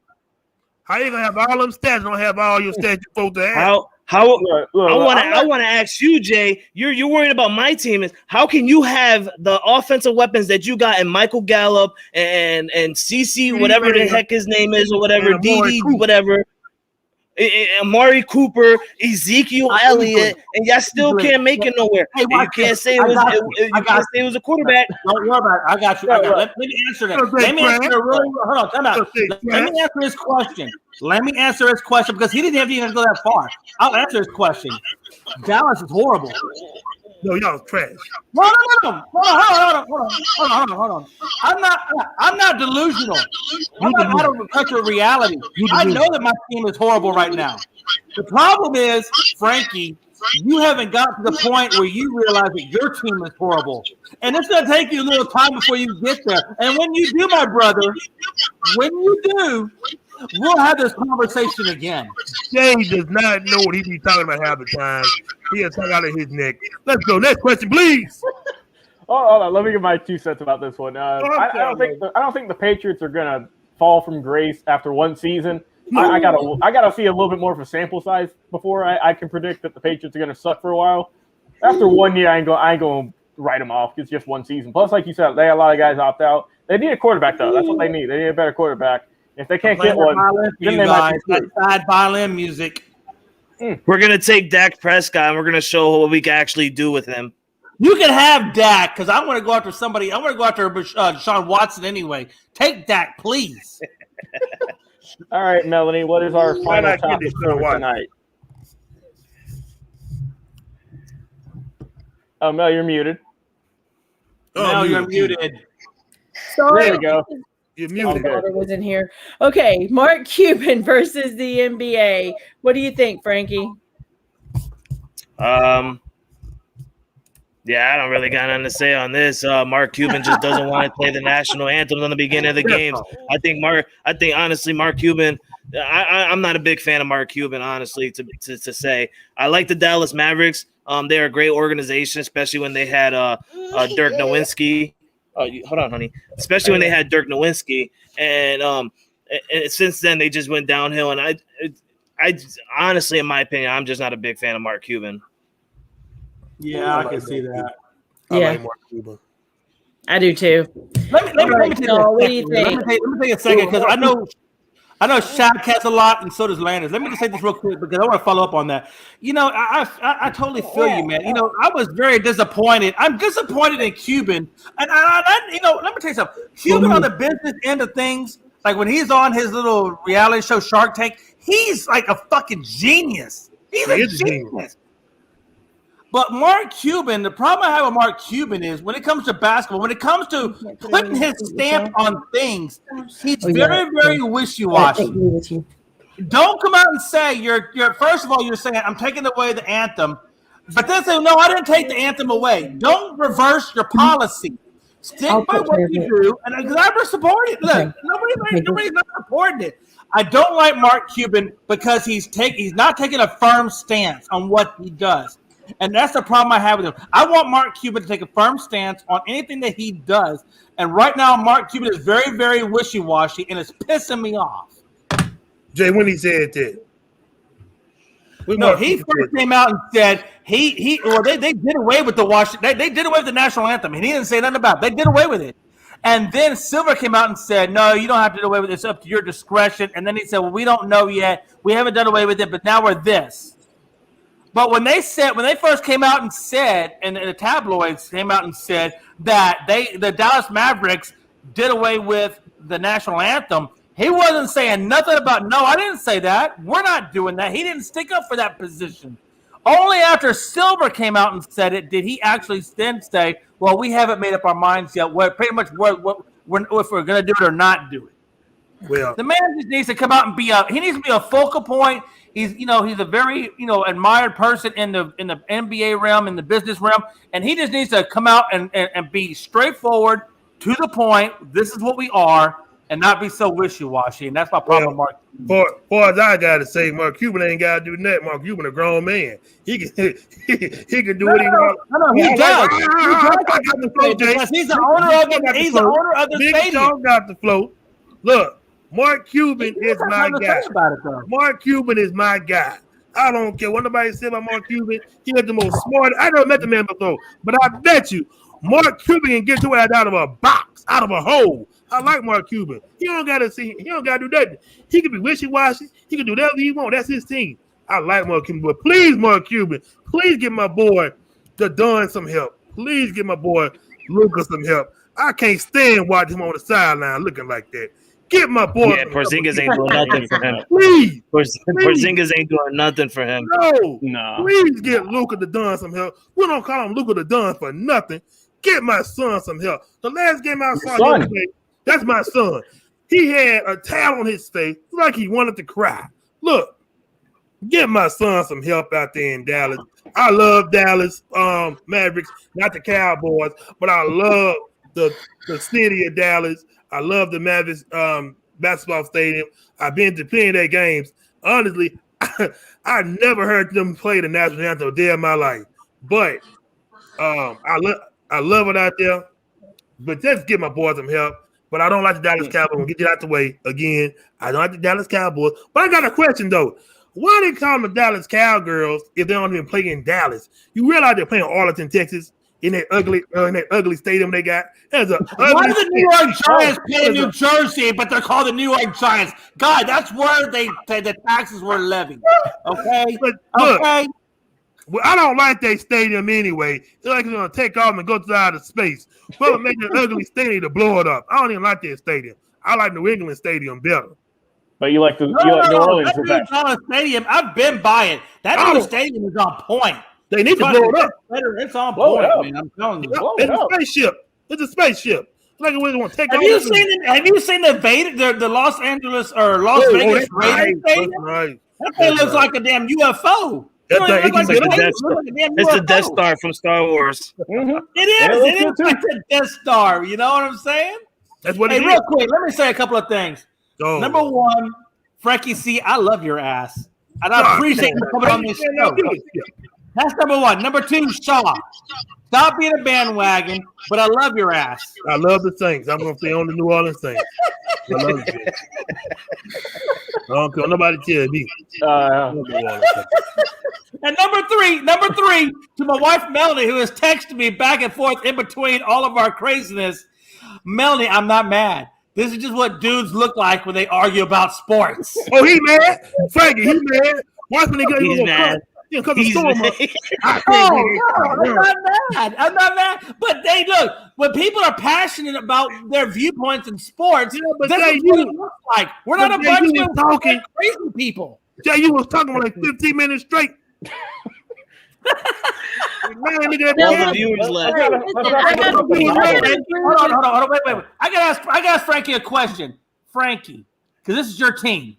How you gonna have all them stats? Don't have all your stats you're supposed to have. I want to ask you, Jay. You're worried about my team. Is how can you have the offensive weapons that you got in Michael Gallup and CC, whatever the heck his name is, or whatever, DD, whatever. Amari Cooper, Ezekiel Elliott, and y'all still can't make it nowhere. Hey, you can't say it was a quarterback. Don't worry about it. I got you. Let me answer that. Let me answer hold on, time out. Let me answer his question. Let me answer his question because he didn't have to even go that far. I'll answer his question. Dallas is horrible. No, y'all trash. No. Hold on. I'm not delusional. I'm not out of touch with reality. I know that my team is horrible right now. The problem is, Frankie, you haven't got to the point where you realize that your team is horrible. And it's going to take you a little time before you get there. And when you do, my brother, we'll have this conversation again. Jay does not know what he be talking about half the time. He'll tongue out of his neck. Let's go. Next question, please. Hold on. Let me give my 2 cents about this one. I don't think the Patriots are gonna fall from grace after one season. I gotta see a little bit more of a sample size before I can predict that the Patriots are gonna suck for a while. After 1 year, I ain't gonna write them off. It's just one season. Plus, like you said, they had a lot of guys opt out. They need a quarterback though. That's what they need. They need a better quarterback. If they can't get one, then they might be side violin music. We're gonna take Dak Prescott and we're gonna show what we can actually do with him. You can have Dak because I want to go after somebody. I want to go after Deshaun Watson anyway. Take Dak, please. All right, Melanie. What is our final topic for tonight? Oh, Mel, you're muted. Mel, you're muted. Sorry. There we go. You're My muted. father was in here. Okay, Mark Cuban versus the NBA. What do you think, Frankie? Yeah, I don't really got nothing to say on this. Mark Cuban just doesn't want to play the national anthems on the beginning of the games. I think honestly, Mark Cuban. I'm not a big fan of Mark Cuban, honestly. To say, I like the Dallas Mavericks. They're a great organization, especially when they had Dirk Nowitzki. Hold on, honey. Especially when they had Dirk Nowitzki, and since then they just went downhill. And I honestly, in my opinion, I'm just not a big fan of Mark Cuban. Yeah, I can see that. I Yeah. like Mark Cuban. I do too. Let me take what do you think? Let me take a second because I know Shaq has a lot, and so does Landers. Let me just say this real quick because I want to follow up on that. You know, I totally feel you, man. You know, I was very disappointed. I'm disappointed in Cuban, and I let me tell you something. Cuban on the business end of things, like when he's on his little reality show Shark Tank, he's like a fucking genius. He's a genius. But Mark Cuban, the problem I have with Mark Cuban is when it comes to basketball, when it comes to putting his stamp on things, he's very, very wishy-washy. Don't come out and say you're first of all, you're saying I'm taking away the anthem, but then say, no, I didn't take the anthem away. Don't reverse your policy. Stick by what you do, and because I support it. Look, nobody's not supporting it. I don't like Mark Cuban because he's not taking a firm stance on what he does. And that's the problem I have with him. I want Mark Cuban to take a firm stance on anything that he does. And right now, Mark Cuban is very, very wishy-washy, and it's pissing me off. Jay, when he said that? No, he first came out and said they did away with the Washington. They did away with the national anthem, and he didn't say nothing about it. They did away with it. And then Silver came out and said, no, you don't have to do away with it. It's up to your discretion. And then he said, well, we don't know yet. We haven't done away with it, but now we're this. But when they first came out and said, and the tabloids came out and said that the Dallas Mavericks did away with the national anthem, he wasn't saying nothing about, no, I didn't say that. We're not doing that. He didn't stick up for that position. Only after Silver came out and said it did he actually then say, well, we haven't made up our minds yet. Pretty much if we're going to do it or not do it. Well, the man just needs to come out and he needs to be a focal point. He's a very, admired person in the NBA realm, in the business realm, and he just needs to come out and be straightforward, to the point. This is what we are, and not be so wishy-washy. And that's my problem, Mark. Far as I gotta say, Mark Cuban ain't gotta do that. Mark Cuban a grown man. He can do what he wants. No, he does. Because he's the owner of the Big stadium. Sean got the float. Look. Mark Cuban is my guy. Mark Cuban is my guy. I don't care what nobody said about Mark Cuban. He is the most smart. I never met the man before, but I bet you Mark Cuban can get your ass out of a box, out of a hole. I like Mark Cuban. He don't gotta do nothing. He can be wishy-washy. He can do whatever he wants. That's his team. I like Mark Cuban, but please, Mark Cuban, please give my boy the Don some help. Please give my boy Luka some help. I can't stand watching him on the sideline looking like that. Get my boy. Yeah, Porzingis ain't doing nothing for him. Please. Porzingis ain't doing nothing for him. No. Please get Luka the Don some help. We don't call him Luka the Don for nothing. Get my son some help. The last game I saw him play, that's my son. He had a towel on his face like he wanted to cry. Look, get my son some help out there in Dallas. I love Dallas Mavericks, not the Cowboys, but I love the city of Dallas. I love the Mavericks basketball stadium. I've been to plenty of their games. Honestly, I never heard them play the national anthem a day of my life. But I love it out there. But just give my boys some help. But I don't like the Dallas Cowboys. We'll get you out the way again. I don't like the Dallas Cowboys. But I got a question though. Why they call them the Dallas Cowgirls if they don't even play in Dallas? You realize they're playing Arlington, Texas, in that ugly stadium they got. Why do the New York Giants play in New Jersey, but they're called the New York Giants? God, that's where the taxes were levied. Okay, but look, okay. Well, I don't like that stadium anyway. It's like it's gonna take off and go to outer space. Well, make an ugly stadium to blow it up. I don't even like that stadium. I like New England Stadium better. But you like New Orleans that stadium. I've been by it. That new stadium is on point. They need to blow it up. It's on point, man. I'm telling you. It's a spaceship. It's a spaceship. Like we want to take. Have you seen the Los Angeles or Las Vegas Raiders stadium? Right. That thing looks like a damn UFO. It's the Death Star from Star Wars. Mm-hmm. It is like the Death Star. You know what I'm saying? That's what it is. Real quick, let me say a couple of things. Oh. Number one, Frankie C, I love your ass. And I appreciate you coming on this show. That's number one. Number two, Shaw. Stop being a bandwagon, but I love your ass. I love the Saints. I'm going to stay on the New Orleans Saints. I love it. I don't care. Nobody tell me. And number three, to my wife, Melanie, who has texted me back and forth in between all of our craziness. Melanie, I'm not mad. This is just what dudes look like when they argue about sports. Oh, he mad? Frankie, he mad? Watch when they get He's mad. He's mad. I'm not mad. But they look, when people are passionate about their viewpoints in sports, that's what it looks like. We're not a bunch of talking crazy people. Jay, you was talking for like 15 minutes straight. Man, look at all the viewers left. Hold on, wait. I gotta ask Frankie a question. Frankie, because this is your team.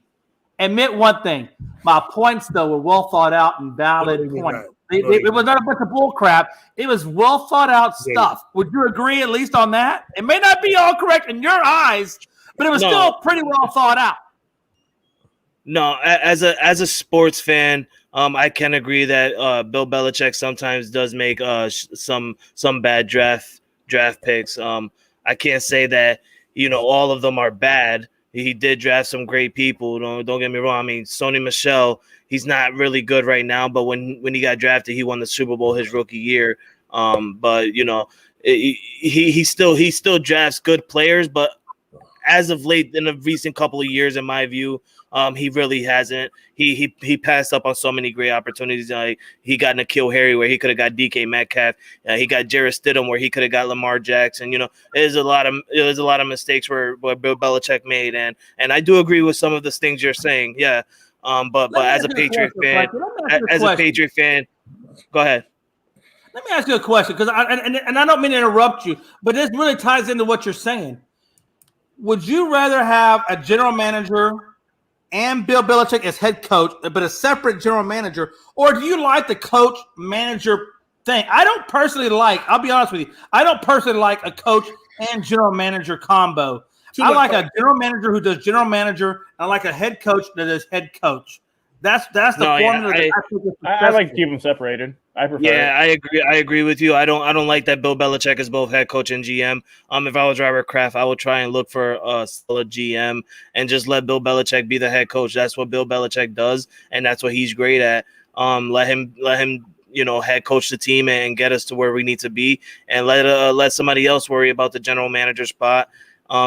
Admit one thing. My points, though, were well thought out and valid points. It was not a bunch of bull crap. It was well thought out stuff. Would you agree at least on that? It may not be all correct in your eyes, but it was still pretty well thought out. No, as a sports fan, I can agree that Bill Belichick sometimes does make some bad draft picks. I can't say that all of them are bad. He did draft some great people. Don't get me wrong. I mean, Sony Michel, he's not really good right now, but when he got drafted, he won the Super Bowl his rookie year. But he still drafts good players, but as of late, in the recent couple of years, in my view, he really hasn't. He passed up on so many great opportunities. Like he got N'Keal Harry where he could have got DK Metcalf. He got Jarrett Stidham where he could have got Lamar Jackson. There's a lot of mistakes where Bill Belichick made, and I do agree with some of the things you're saying. Yeah, but as a Patriot fan, go ahead. Let me ask you a question because I don't mean to interrupt you, but this really ties into what you're saying. Would you rather have a general manager and Bill Belichick as head coach, but a separate general manager, or do you like the coach-manager thing? I'll be honest with you, I don't personally like a coach and general manager combo. I like a general manager who does general manager, and I like a head coach that does head coach. That's the formula. I like to keep them separated. I prefer. Yeah, I agree with you. I don't like that Bill Belichick is both head coach and GM. If I was Robert Kraft, I would try and look for a GM and just let Bill Belichick be the head coach. That's what Bill Belichick does, and that's what he's great at. Let him head coach the team and get us to where we need to be, and let somebody else worry about the general manager spot.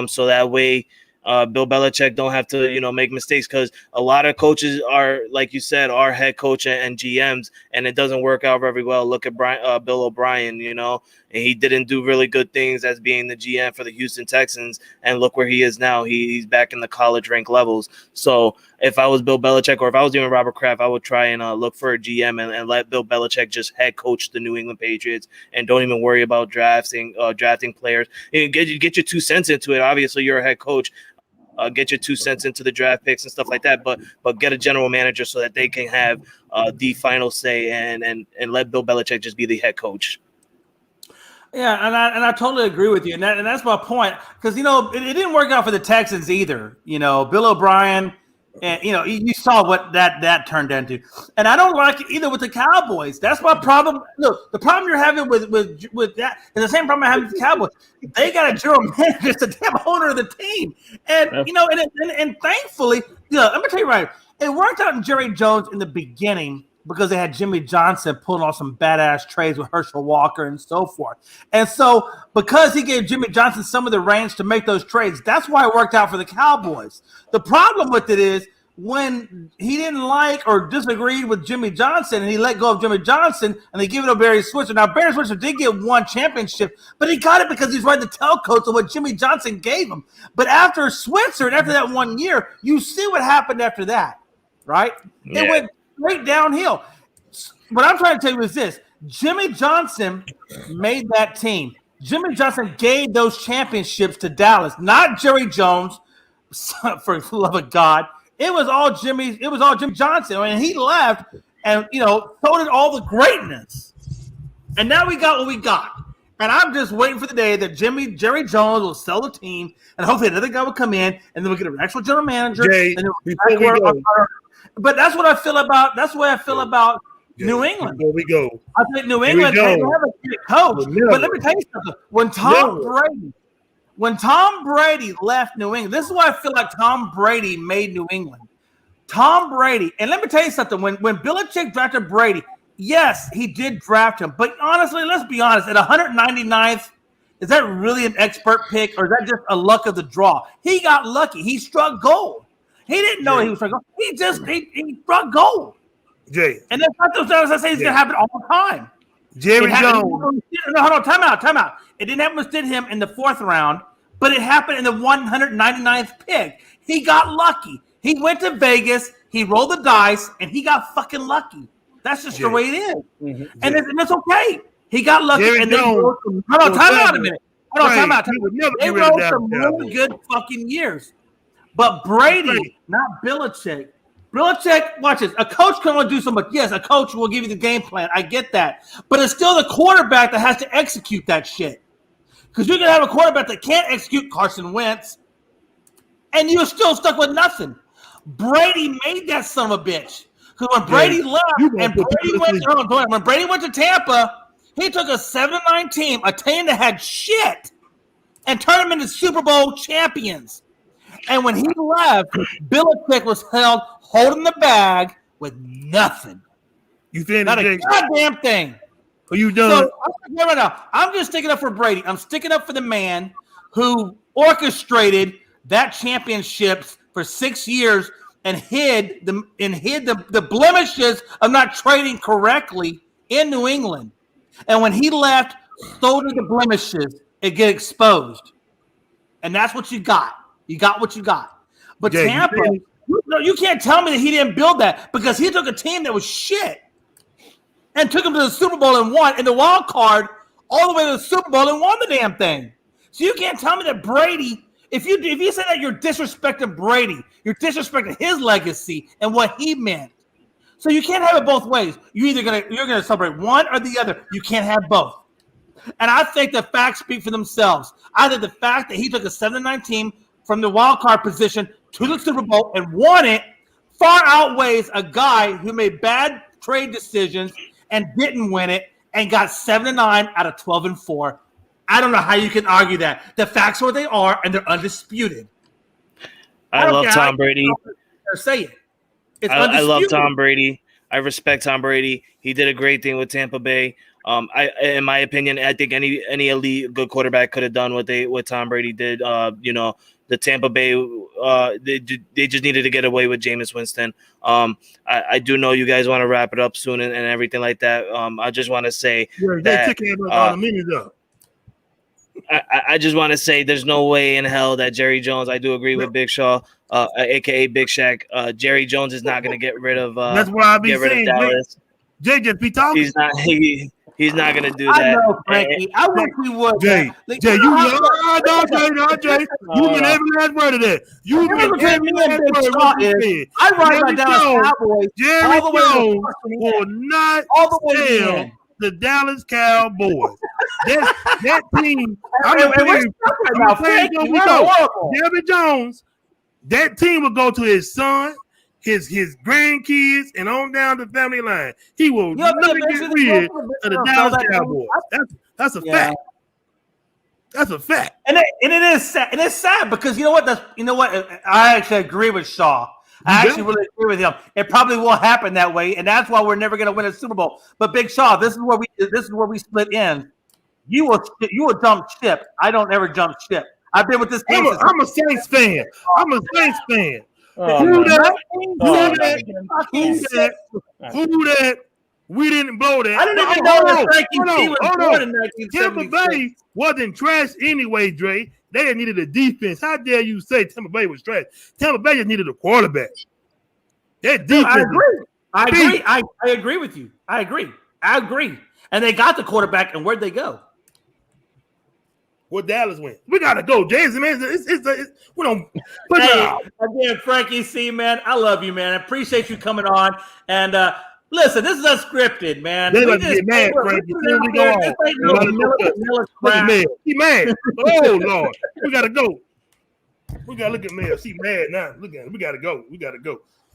So that way, Bill Belichick don't have to, make mistakes, because a lot of coaches are, like you said, are head coach and GMs, and it doesn't work out very well. Look at Bill O'Brien, and he didn't do really good things as being the GM for the Houston Texans, and look where he is now. He's back in the college rank levels. So if I was Bill Belichick, or if I was even Robert Kraft, I would try and look for a GM and let Bill Belichick just head coach the New England Patriots, and don't even worry about drafting players. Get your 2 cents into it. Obviously, you're a head coach. Get your 2 cents into the draft picks and stuff like that, but get a general manager so that they can have the final say, and let Bill Belichick just be the head coach. Yeah, and I totally agree with you, and that's my point, because it didn't work out for the Texans either. Bill O'Brien, And you saw what that turned into, and I don't like it either with the Cowboys. That's my problem. Look, the problem you're having with that is the same problem I have with the Cowboys. They got a general manager, it's the damn owner of the team, and and thankfully, let me tell you right, it worked out in Jerry Jones in the beginning because they had Jimmy Johnson pulling off some badass trades with Herschel Walker and so forth, and so because he gave Jimmy Johnson some of the range to make those trades, that's why it worked out for the Cowboys. The problem with it is when he didn't like or disagreed with Jimmy Johnson and he let go of Jimmy Johnson and they give it to Barry Switzer. Now, Barry Switzer did get one championship, but he got it because he's right the tailcoats of what Jimmy Johnson gave him. But after Switzer and after that 1 year, you see what happened after that, right? Yeah. It went straight downhill. What I'm trying to tell you is this. Jimmy Johnson made that team. Jimmy Johnson gave those championships to Dallas, not Jerry Jones, for the love of God. It was all Jimmy Johnson. I mean, he left, and so did all the greatness. And now we got what we got. And I'm just waiting for the day that Jerry Jones will sell the team, and hopefully another guy will come in, and then we'll get an actual general manager. Jay, but that's what I feel about. That's the way I feel about New England. Before we go, I think New England they have a good coach. But let me tell you something. When Tom Brady left New England, this is why I feel like Tom Brady made New England. Tom Brady, and let me tell you something. When Belichick drafted Brady, yes, he did draft him. But honestly, let's be honest. At 199th, is that really an expert pick, or is that just a luck of the draw? He got lucky. He struck gold. He didn't know he was struck gold. He struck gold. Jay. And that's not those things I say it's going to happen all the time. Jerry Jones. No, hold on. Time out. It didn't happen with him in the 4th round, but it happened in the 199th pick. He got lucky. He went to Vegas, he rolled the dice, and he got fucking lucky. That's just the way it is. Mm-hmm. And it's okay. He got lucky. Jerry and Jones, hold on, time out a minute. Time out. They rode some really good fucking years. But Brady, not Belichick. Belichick, watch this. A coach can only do so much. Yes, a coach will give you the game plan. I get that. But it's still the quarterback that has to execute that shit. Because you're going to have a quarterback that can't execute Carson Wentz, and you're still stuck with nothing. Brady made that son of a bitch. Because when Brady left and when Brady went to Tampa, he took a 7-9 team, a team that had shit, and turned them into Super Bowl champions. And when he left, Belichick was held holding the bag with nothing. You think not a goddamn thing. Are you done? So right now, I'm just sticking up for Brady. I'm sticking up for the man who orchestrated that championships for 6 years and hid the blemishes of not trading correctly in New England. And when he left, so did the blemishes. It get exposed, and that's what you got. You got what you got. But Tampa, you can't tell me that he didn't build that, because he took a team that was shit and took them to the Super Bowl and won, in the wild card all the way to the Super Bowl and won the damn thing. So you can't tell me that Brady, if you say that, you're disrespecting Brady, you're disrespecting his legacy and what he meant. So you can't have it both ways. You're gonna celebrate one or the other. You can't have both. And I think the facts speak for themselves. I think the fact that he took a 7-9 team from the wild card position to the Super Bowl and won it far outweighs a guy who made bad trade decisions and didn't win it and got 7-9 out of 12-4. I don't know how you can argue that. The facts are what they are, and they're undisputed. I love Tom Brady. Say it. I love Tom Brady. I respect Tom Brady. He did a great thing with Tampa Bay. In my opinion, I think any elite good quarterback could have done what Tom Brady did. The Tampa Bay, they just needed to get away with Jameis Winston. I do know you guys want to wrap it up soon and everything like that. I just want to say that I just want to say there's no way in hell that Jerry Jones. I do agree with Big Shaw, aka Big Shaq. Jerry Jones is not going to get rid of. That's what I be saying. Jay just be talking. He's not going to do that. I know, Frankie. I wish he would. Jay, Jay, you Jay. You been every last word of that. You been every last word of what you said. I write my Dallas Cowboys. Jerry Jones will not sell the Dallas Cowboys. That team. Jerry Jones. That team will go to his son, his grandkids, and on down the family line. He will never get rid of the Dallas Cowboys. That's a fact. That's a fact. And it is sad. And it's sad because you know what? I actually agree with Shaw. I actually really agree with him. It probably will happen that way, and that's why we're never going to win a Super Bowl. But Big Shaw, this is where we split ends. You will jump ship. I don't ever jump ship. I've been with this team. I'm a Saints fan. Who that? We didn't blow that. I didn't even know that Frankie was born in 1976. Tampa Bay wasn't trash anyway, Dre. They needed a defense. How dare you say Tampa Bay was trash? Tampa Bay just needed a quarterback. That defense. I agree. I agree with you. I agree. And they got the quarterback, and where'd they go? Where Dallas went. We gotta go, Jason, man. We don't. Again, Frankie C, man, I love you, man. I appreciate you coming on. And listen, this is unscripted, man. They like to get mad, Frankie. We go on. He mad. Oh Lord, we gotta go. We gotta look at Mel. She mad now. Look at it. We gotta go.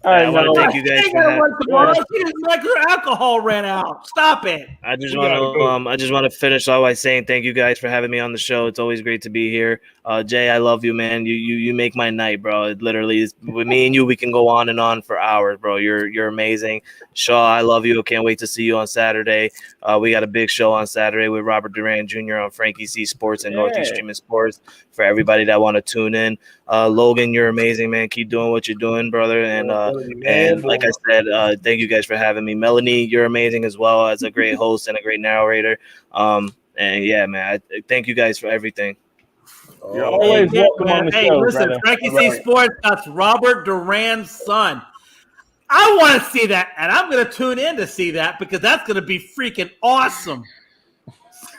All right, I want to thank you guys for her alcohol ran out. Stop it. I just want to finish off by saying thank you guys for having me on the show. It's always great to be here. Jay, I love you, man. You make my night, bro. It literally is. With me and you, we can go on and on for hours, bro. You're amazing. Shaw, I love you. Can't wait to see you on Saturday. We got a big show on Saturday with Robert Duran Jr. on Frankie C Sports and Northeast Streaming Sports for everybody that want to tune in. Logan, you're amazing, man. Keep doing what you're doing, brother. And like I said, thank you guys for having me. Melanie, you're amazing as well as a great host and a great narrator. And yeah, man, I thank you guys for everything. You're always welcome on the show. Listen, brother. Frankie C Sports, that's Robert Duran's son. I want to see that, and I'm going to tune in to see that because that's going to be freaking awesome.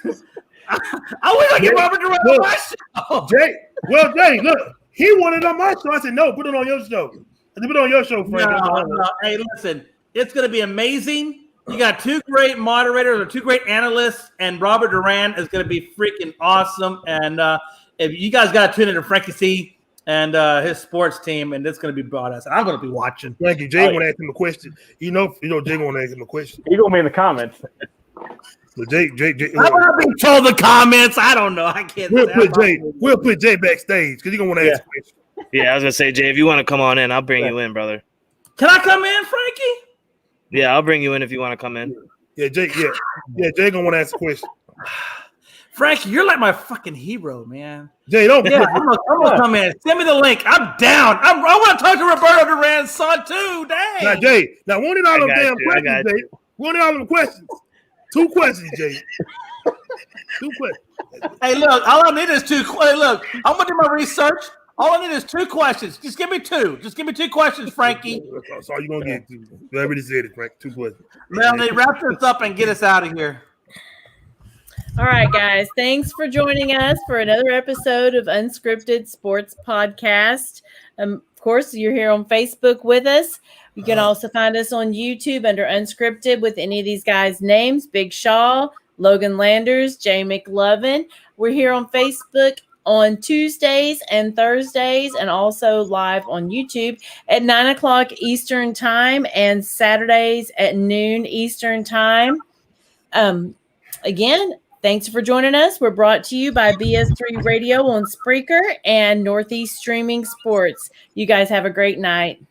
I wish I get Robert Duran on my show. Jay, look, he wanted on my show. I said, no, put it on your show. I said, put it on your show, Frank. No. Hey, listen, it's going to be amazing. You got two great moderators or two great analysts, and Robert Duran is going to be freaking awesome. And if you guys got to tune into Frankie C and his sports team, and it's going to be badass. I'm going to be watching. Thank you. Jay want to ask him a question. You know, Jay want to ask him a question. He's going to be in the comments. So Jay. I'm not being told the comments. I don't know. I can't. We'll put Jay backstage because he's going to want to ask a question. Yeah, I was going to say, Jay, if you want to come on in, I'll bring you in, brother. Can I come in, Frankie? Yeah, I'll bring you in if you want to come in. Yeah, Jay. Yeah, Jay gonna want to ask a question. Frankie, you're like my fucking hero, man. Jay, don't. Yeah, I'm gonna come in. Send me the link. I'm down. I want to talk to Roberto Duran's son too. Dang. Now, Jay. Now, one of all them damn questions, Jay. One of all them questions. 2 questions, Jay. 2 questions. Hey, look. All I need is 2. Hey, look. I'm gonna do my research. All I need is 2 questions. Just give me 2. Just give me 2 questions, Frankie. That's all you're going to get. You already said it, Frank. 2 questions. Melanie, wrap this up and get us out of here. All right, guys. Thanks for joining us for another episode of Unscripted Sports Podcast. Of course, you're here on Facebook with us. You can also find us on YouTube under Unscripted with any of these guys' names. Big Shaw, Logan Landers, Jay McLovin. We're here on Facebook on Tuesdays and Thursdays, and also live on YouTube at 9:00 Eastern time and Saturdays at noon Eastern time. Again, thanks for joining us. We're brought to you by BS3 Radio on Spreaker and Northeast Streaming Sports. You guys have a great night.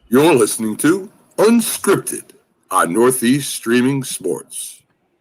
You're listening to Unscripted on Northeast Streaming Sports.